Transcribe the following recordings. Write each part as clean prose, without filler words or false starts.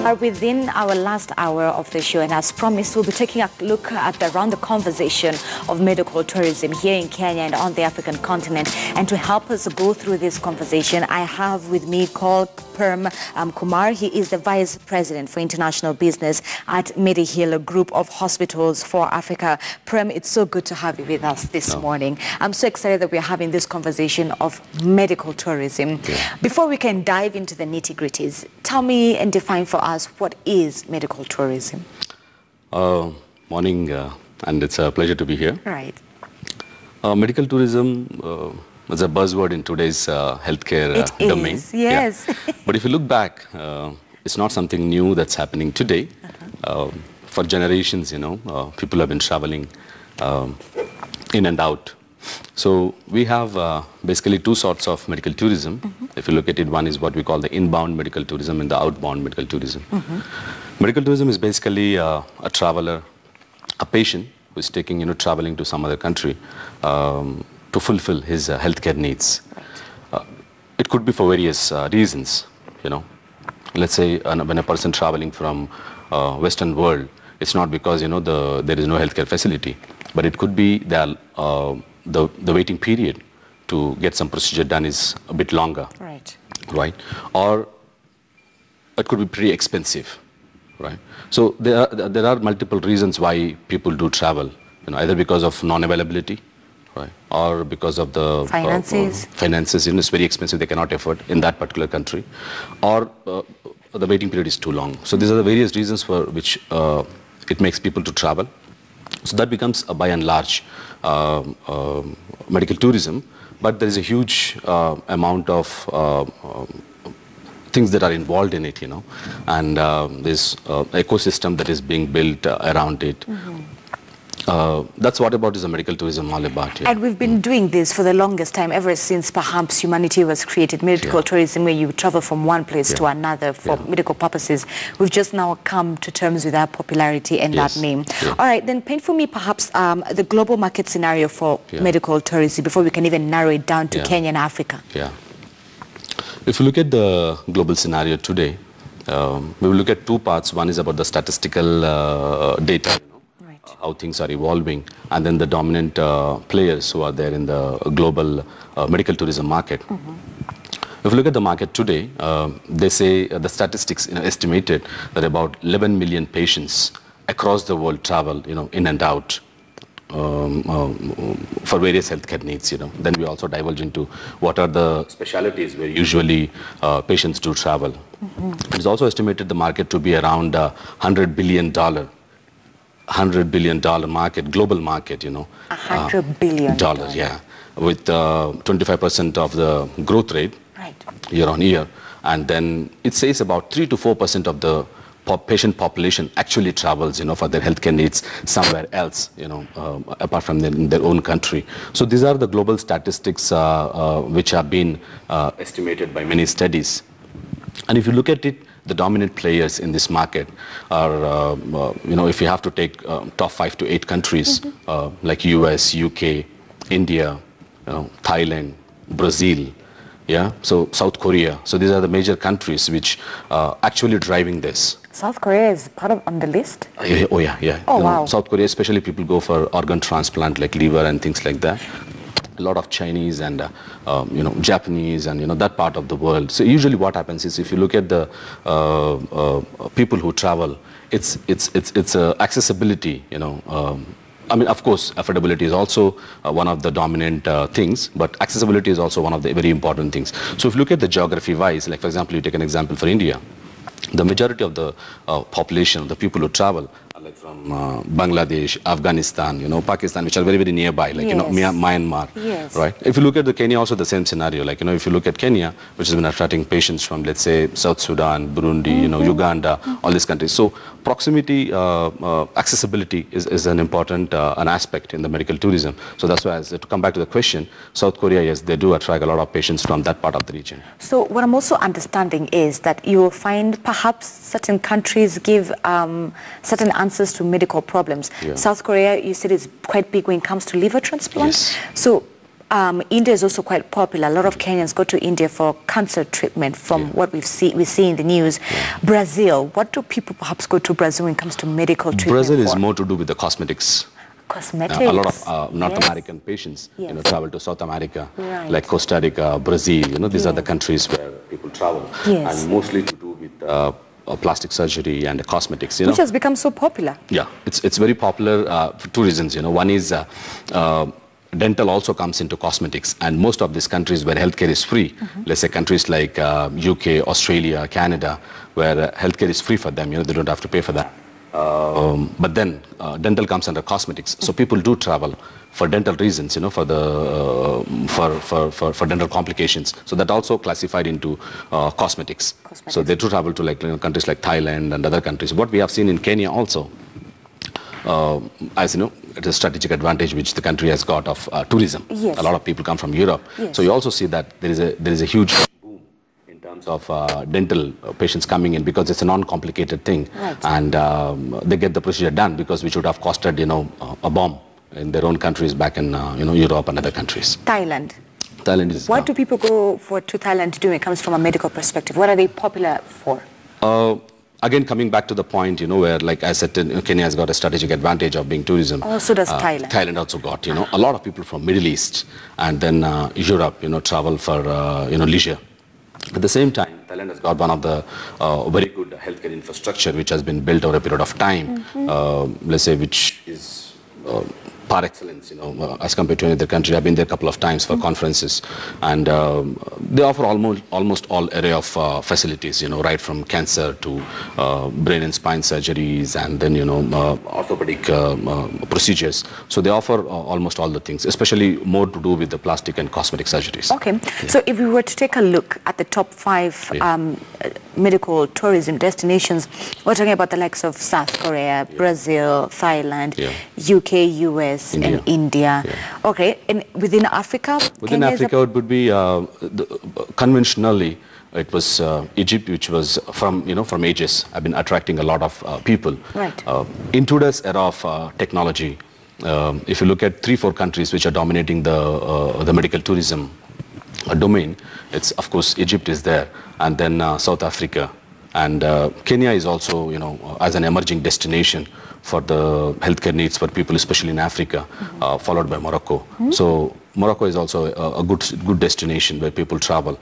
are within our last hour of the show, and as promised, we'll be taking a look at around the conversation of medical tourism here in Kenya and on the African continent. And to help us go through this conversation, I have with me Col Perm Kumar. He is the Vice President for International Business at Mediheal Group of Hospitals for Africa. Perm, it's so good to have you with us this morning. I'm so excited that we're having this conversation of medical tourism. Yeah. Before we can dive into the nitty-gritties, tell me and define for us, what is medical tourism? Morning, and it's a pleasure to be here. Right. Medical tourism is a buzzword in today's healthcare domain. Yes. Yeah. But if you look back, it's not something new that's happening today. For generations, people have been traveling in and out. So we have basically two sorts of medical tourism. If you look at it, one is what we call the inbound medical tourism and the outbound medical tourism. Medical tourism is basically a traveler, a patient who is taking, traveling to some other country to fulfill his healthcare needs. It could be for various reasons, Let's say when a person traveling from Western world, it's not because, there is no healthcare facility, but it could be that the waiting period to get some procedure done is a bit longer. Right? Or it could be pretty expensive. Right? So there are multiple reasons why people do travel, either because of non-availability, right, or because of the finances. It's very expensive, they cannot afford in that particular country, or the waiting period is too long. So these are the various reasons for which it makes people to travel. So that becomes by and large medical tourism, but there is a huge amount of things that are involved in it, and this ecosystem that is being built around it. That's what is the medical tourism all about. Yeah. And we've been doing this for the longest time, ever since perhaps humanity was created. Medical tourism, where you travel from one place to another for medical purposes. We've just now come to terms with that popularity and that name. All right, then paint for me perhaps the global market scenario for medical tourism before we can even narrow it down to Kenya and Africa. If you look at the global scenario today, we will look at two parts. One is about the statistical data, how things are evolving, and then the dominant players who are there in the global medical tourism market. If you look at the market today, they say the statistics estimated that about 11 million patients across the world travel in and out for various healthcare needs. Then we also divulge into what are the specialties where usually patients do travel. It's also estimated the market to be around $100 billion market, global market, $100 billion. Yeah, with 25% of the growth rate year on year. And then it says about 3 to 4% of the patient population actually travels, for their healthcare needs somewhere else, apart from their own country. So these are the global statistics which have been estimated by many studies. And if you look at it, the dominant players in this market are, if you have to take top 5 to 8 countries, like US, UK, India, Thailand, Brazil, so South Korea. So these are the major countries which are actually driving this. South Korea is part on the list? Oh, yeah. Oh, wow. South Korea, especially people go for organ transplant like liver and things like that. A lot of Chinese and Japanese and that part of the world. So usually what happens is, if you look at the people who travel, it's accessibility. I mean, of course, affordability is also one of the dominant things, but accessibility is also one of the very important things. So if you look at the geography-wise, like for example, you take an example for India, the majority of the population, the people who travel, like from Bangladesh, Afghanistan, Pakistan, which are very, very nearby, like, Myanmar, right? If you look at the Kenya, also the same scenario, like, if you look at Kenya, which has been attracting patients from, let's say, South Sudan, Burundi, Uganda, all these countries. So proximity, accessibility is an important an aspect in the medical tourism. So that's why, to come back to the question, South Korea, yes, they do attract a lot of patients from that part of the region. So what I'm also understanding is that you will find perhaps certain countries give certain answers to medical problems. South Korea, you said, is quite big when it comes to liver transplants. So India is also quite popular. A lot of Kenyans go to India for cancer treatment from what we see in the news. Yeah. Brazil, what do people perhaps go to Brazil when it comes to medical treatment? Brazil is more to do with the cosmetics. Cosmetics. A lot of North American patients, travel to South America, like Costa Rica, Brazil. These are the countries where people travel, and mostly to do with plastic surgery and cosmetics. Which has become so popular. Yeah, it's very popular for two reasons. One is dental also comes into cosmetics, and most of these countries where healthcare is free, let's say countries like UK, Australia, Canada, where healthcare is free for them. They don't have to pay for that. But then dental comes under cosmetics, so people do travel for dental reasons, for the for dental complications. So that also classified into cosmetics. So they do travel to countries like Thailand and other countries. What we have seen in Kenya also, as you know, it's a strategic advantage which the country has got of tourism. Yes. A lot of people come from Europe, so you also see that there is a huge of dental patients coming in because it's a non-complicated thing, and they get the procedure done because which would have costed a bomb in their own countries back in Europe and other countries. Thailand is what do people go to Thailand to do when it comes from a medical perspective? What are they popular for? Again, coming back to the point, where, like I said, Kenya has got a strategic advantage of being tourism. Oh, so does Thailand. Thailand also got, a lot of people from Middle East and then Europe, travel for, leisure. At the same time, Thailand has got one of the very good healthcare infrastructure which has been built over a period of time, let's say, which is par excellence, as compared to any other country. I've been there a couple of times for conferences, and they offer almost all array of facilities, right from cancer to brain and spine surgeries, and then, orthopedic procedures. So they offer almost all the things, especially more to do with the plastic and cosmetic surgeries. Okay, so if we were to take a look at the top 5 medical tourism destinations, we're talking about the likes of South Korea, Brazil, Thailand, UK, US, and India. Okay, and within Africa? Within Africa, it would be conventionally, it was Egypt, which was from ages, have been attracting a lot of people. Right. In today's era of technology, if you look at 3-4 countries which are dominating the medical tourism domain, it's of course Egypt is there, and then South Africa, and Kenya is also as an emerging destination for the healthcare needs for people, especially in Africa, followed by Morocco. So Morocco is also a good destination where people travel,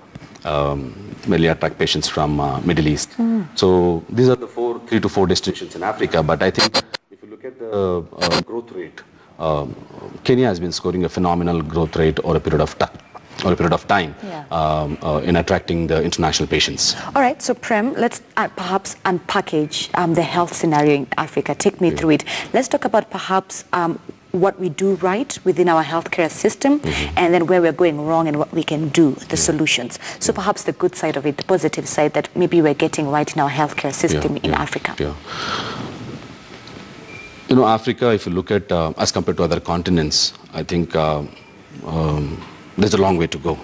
mainly attract patients from Middle East. So these are the 3 to 4 destinations in Africa. But I think if you look at the growth rate, Kenya has been scoring a phenomenal growth rate over a period of time in attracting the international patients. All right, so Prem, let's perhaps unpackage the health scenario in Africa. Take me through it. Let's talk about perhaps what we do right within our healthcare system, and then where we're going wrong and what we can do, the solutions. So perhaps the good side of it, the positive side that maybe we're getting right in our healthcare system in Africa. Africa, if you look at, as compared to other continents, I think there's a long way to go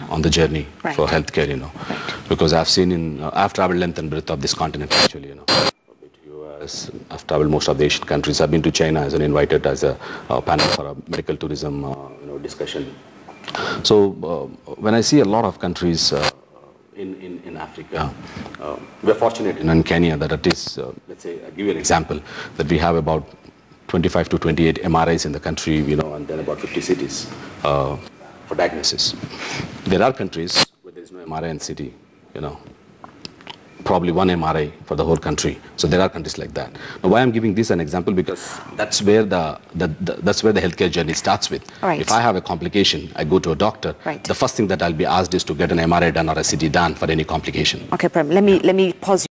on the journey for healthcare, because I've seen I've traveled length and breadth of this continent, actually, I've been to US, I've traveled most of the Asian countries. I've been to China as an invited as a panel for a medical tourism, discussion. So when I see a lot of countries in Africa, we're fortunate in Kenya that at least, let's say, I'll give you an example, that we have about 25 to 28 MRIs in the country, and then about 50 cities. For diagnosis. There are countries where there is no MRI in city, probably one MRI for the whole country. So there are countries like that. Now, why I'm giving this an example, because that's where the healthcare journey starts with. Right. If I have a complication, I go to a doctor. Right. The first thing that I'll be asked is to get an MRI done or a CT done for any complication. Okay, Prem, let me pause you.